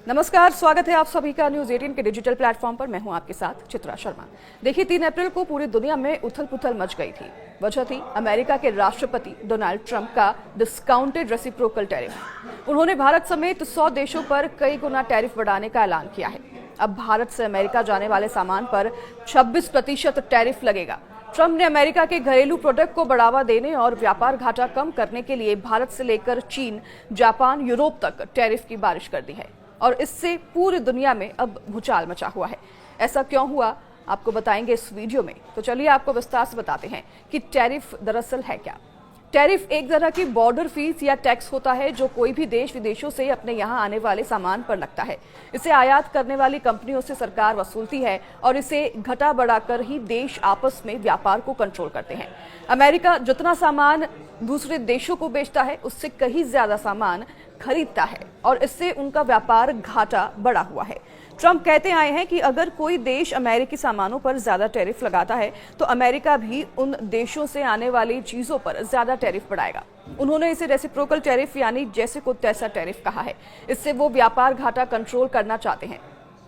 नमस्कार, स्वागत है आप सभी का न्यूज 18 के डिजिटल प्लेटफॉर्म पर। मैं हूं आपके साथ चित्रा शर्मा। देखिए, 3 अप्रैल को पूरी दुनिया में उथल-पुथल मच गई थी। वजह थी अमेरिका के राष्ट्रपति डोनाल्ड ट्रंप का डिस्काउंटेड रेसिप्रोकल टैरिफ। उन्होंने भारत समेत 100 देशों पर कई गुना टैरिफ बढ़ाने का ऐलान किया है। अब भारत से अमेरिका जाने वाले सामान पर 26% टैरिफ लगेगा। ट्रंप ने अमेरिका के घरेलू प्रोडक्ट को बढ़ावा देने और व्यापार घाटा कम करने के लिए भारत से लेकर चीन, जापान, यूरोप तक टैरिफ की बारिश कर दी है और इससे पूरी दुनिया में अब भूचाल मचा हुआ है। ऐसा क्यों हुआ, आपको बताएंगे इस वीडियो में। तो चलिए आपको विस्तार से बताते हैं कि टैरिफ दरअसल है क्या। टैरिफ एक तरह की बॉर्डर फीस या टैक्स होता है जो कोई भी देश विदेशों से अपने यहाँ आने वाले सामान पर लगता है। इसे आयात करने वाली कंपनियों से सरकार वसूलती है और इसे घटा बढ़ाकर ही देश आपस में व्यापार को कंट्रोल करते हैं। अमेरिका जितना सामान दूसरे देशों को बेचता है उससे कहीं ज्यादा सामान खरीदता है और इससे उनका व्यापार घाटा बढ़ा हुआ है। ट्रंप कहते आए हैं कि अगर कोई देश अमेरिकी सामानों पर ज्यादा टैरिफ लगाता है तो अमेरिका भी उन देशों से आने वाली चीजों पर ज्यादा टैरिफ बढ़ाएगा। उन्होंने इसे रेसिप्रोकल टैरिफ यानी जैसे को तैसा टैरिफ कहा है। इससे वो व्यापार घाटा कंट्रोल करना चाहते हैं।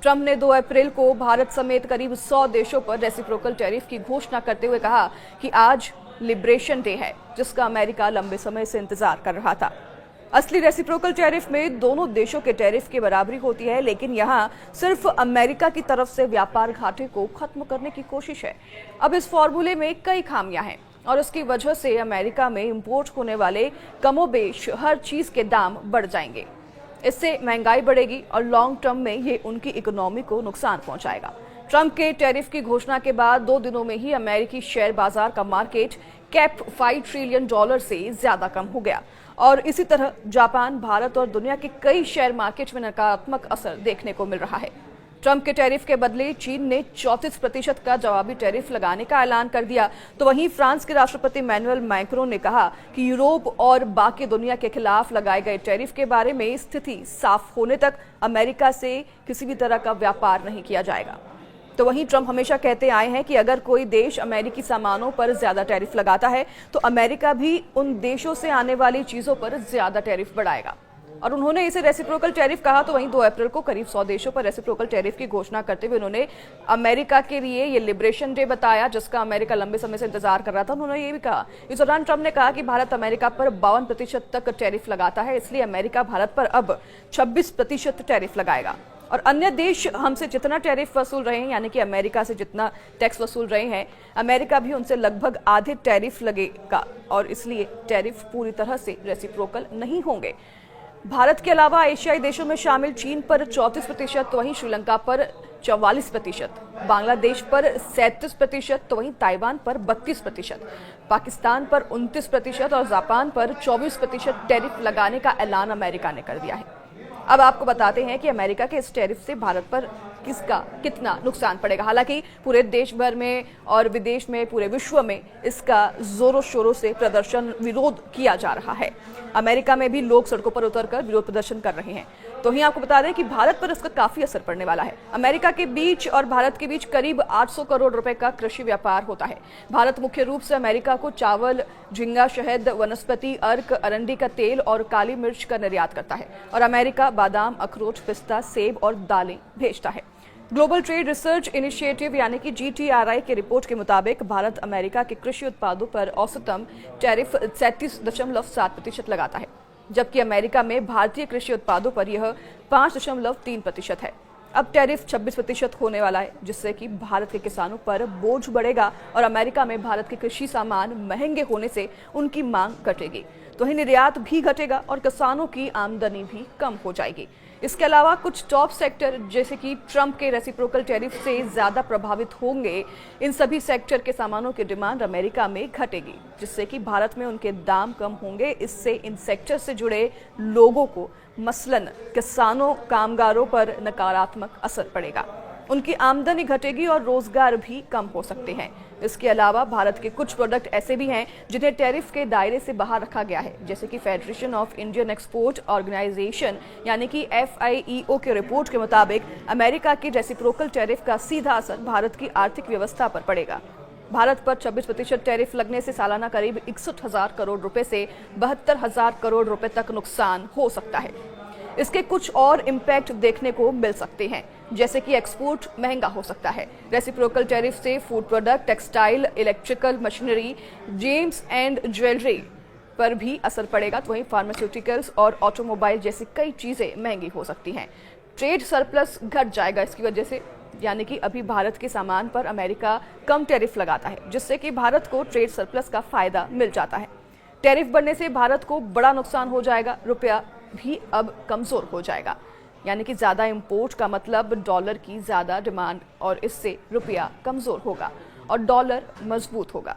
ट्रंप ने 2 अप्रैल को भारत समेत करीब 100 देशों पर रेसिप्रोकल टैरिफ की घोषणा करते हुए कहा कि आज लिबरेशन डे है, जिसका अमेरिका लंबे समय से इंतजार कर रहा था। असली रेसिप्रोकल टैरिफ में दोनों देशों के टैरिफ की बराबरी होती है, लेकिन यहाँ सिर्फ अमेरिका की तरफ से व्यापार घाटे को खत्म करने की कोशिश है। अब इस फॉर्मूले में कई खामियां हैं और उसकी वजह से अमेरिका में इंपोर्ट होने वाले कमोबेश हर चीज के दाम बढ़ जाएंगे। इससे महंगाई बढ़ेगी और लॉन्ग टर्म में ये उनकी इकोनॉमी को नुकसान पहुंचाएगा। ट्रंप के टैरिफ की घोषणा के बाद 2 दिनों में ही अमेरिकी शेयर बाजार का मार्केट कैप $5 ट्रिलियन से ज्यादा कम हो गया और इसी तरह जापान, भारत और दुनिया के कई शेयर मार्केट में नकारात्मक असर देखने को मिल रहा है। ट्रंप के टैरिफ के बदले चीन ने 34% का जवाबी टैरिफ लगाने का ऐलान कर दिया, तो वहीं फ्रांस के राष्ट्रपति मैनुअल मैक्रोन ने कहा कि यूरोप और बाकी दुनिया के खिलाफ लगाए गए टैरिफ के बारे में स्थिति साफ होने तक अमेरिका से किसी भी तरह का व्यापार नहीं किया जाएगा। तो वहीं ट्रंप हमेशा कहते आए हैं कि अगर कोई देश अमेरिकी सामानों पर ज्यादा टैरिफ लगाता है तो अमेरिका भी उन देशों से आने वाली चीजों पर ज्यादा टैरिफ बढ़ाएगा और उन्होंने इसे रेसिप्रोकल टैरिफ कहा। तो वहीं 2 अप्रैल को करीब 100 देशों पर रेसिप्रोकल टैरिफ की घोषणा करते हुए उन्होंने अमेरिका के लिए ये लिबरेशन डे बताया, जिसका अमेरिका लंबे समय से इंतजार कर रहा था। उन्होंने ये भी कहा, इस दौरान ट्रंप ने कहा कि भारत अमेरिका पर 52% तक टैरिफ लगाता है, इसलिए अमेरिका भारत पर अब 26% टैरिफ लगाएगा और अन्य देश हमसे जितना टैरिफ वसूल रहे हैं, यानी कि अमेरिका से जितना टैक्स वसूल रहे हैं, अमेरिका भी उनसे लगभग आधे टैरिफ लगेगा और इसलिए टैरिफ पूरी तरह से रेसिप्रोकल नहीं होंगे। भारत के अलावा एशियाई देशों में शामिल चीन पर 34%, तो वहीं श्रीलंका पर 44%, बांग्लादेश पर 37%, तो वहीं ताइवान पर 32%, पाकिस्तान पर 29% और जापान पर 24% टैरिफ लगाने का ऐलान अमेरिका ने कर दिया है। अब आपको बताते हैं कि अमेरिका के इस टैरिफ से भारत पर किसका कितना नुकसान पड़ेगा। हालांकि पूरे देश भर में और विदेश में, पूरे विश्व में इसका जोरों शोरों से प्रदर्शन, विरोध किया जा रहा है। अमेरिका में भी लोग सड़कों पर उतरकर विरोध प्रदर्शन कर रहे हैं। तो ही आपको बता दें कि भारत पर इसका काफी असर पड़ने वाला है। अमेरिका के बीच और भारत के बीच करीब 800 करोड़ रुपए का कृषि व्यापार होता है। भारत मुख्य रूप से अमेरिका को चावल, झींगा, शहद, वनस्पति अर्क, अरंडी का तेल और काली मिर्च का निर्यात करता है और अमेरिका बादाम, अखरोट, पिस्ता, सेब और दालें भेजता है। ग्लोबल ट्रेड रिसर्च इनिशिएटिव यानी कि GTRI की रिपोर्ट के मुताबिक भारत अमेरिका के कृषि उत्पादों पर औसतन टैरिफ 37.7% लगाता है, जबकि अमेरिका में भारतीय कृषि उत्पादों पर यह 5.3% है। अब टैरिफ 26% होने वाला है, जिससे कि भारत के किसानों पर बोझ बढ़ेगा और अमेरिका में भारत के कृषि सामान महंगे होने से उनकी मांग घटेगी, तो ही निर्यात भी घटेगा और किसानों की आमदनी भी कम हो जाएगी। इसके अलावा कुछ टॉप सेक्टर जैसे कि ट्रंप के रेसिप्रोकल टैरिफ से ज्यादा प्रभावित होंगे। इन सभी सेक्टर के सामानों की डिमांड अमेरिका में घटेगी, जिससे कि भारत में उनके दाम कम होंगे। इससे इन सेक्टर से जुड़े लोगों को, मसलन किसानों, कामगारों पर नकारात्मक असर पड़ेगा। उनकी आमदनी घटेगी और रोजगार भी कम हो सकते हैं। इसके अलावा भारत के कुछ प्रोडक्ट ऐसे भी हैं जिन्हें टैरिफ के दायरे से बाहर रखा गया है, जैसे कि federation of Indian export organization यानी कि FIEO के रिपोर्ट के मुताबिक अमेरिका की रेसिप्रोकल टैरिफ का सीधा असर भारत की आर्थिक व्यवस्था पर पड़ेगा। भारत पर 26% टैरिफ लगने से सालाना करीब 61,000 करोड़ रुपए से 72,000 करोड़ रुपए तक नुकसान हो सकता है। इसके कुछ और इम्पैक्ट देखने को मिल सकते हैं, जैसे कि एक्सपोर्ट महंगा हो सकता है। रेसिप्रोकल टैरिफ से food product, textile, electrical machinery, James and jewellery पर भी असर पड़ेगा। तो वहीं फार्मास्यूटिकल्स और ऑटोमोबाइल जैसी कई चीजें महंगी हो सकती हैं। ट्रेड सरप्लस घट जाएगा इसकी वजह से, यानी कि अभी भारत के सामान पर अमेरिका कम टैरिफ लगाता है, जिससे कि भारत को ट्रेड सरप्लस का फायदा मिल जाता है। टैरिफ बढ़ने से भारत को बड़ा नुकसान हो जाएगा, रुपया भी अब कमजोर हो जाएगा, यानी कि ज्यादा इंपोर्ट का मतलब डॉलर की ज्यादा डिमांड और इससे रुपया कमजोर होगा और डॉलर मजबूत होगा।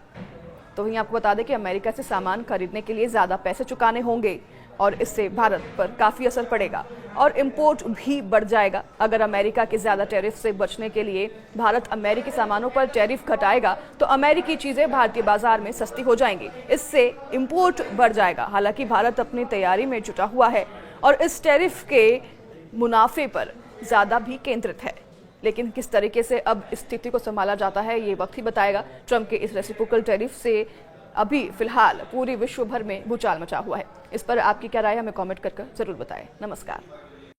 तो वहीं आपको बता दें कि अमेरिका से सामान खरीदने के लिए ज्यादा पैसे चुकाने होंगे और इससे भारत पर काफी असर पड़ेगा और इंपोर्ट भी बढ़ जाएगा। अगर अमेरिका के ज्यादा टैरिफ से बचने के लिए भारत अमेरिकी सामानों पर टैरिफ घटाएगा तो अमेरिकी चीजें भारतीय बाजार में सस्ती हो जाएंगी, इससे इंपोर्ट बढ़ जाएगा। हालांकि भारत अपनी तैयारी में जुटा हुआ है और इस टैरिफ के मुनाफे पर ज्यादा भी केंद्रित है, लेकिन किस तरीके से अब स्थिति को संभाला जाता है ये वक्त ही बताएगा। ट्रंप के इस रेसिप्रोकल टैरिफ से अभी फिलहाल पूरी विश्व भर में भूचाल मचा हुआ है। इस पर आपकी क्या राय है, हमें कमेंट कर जरूर बताएं। नमस्कार।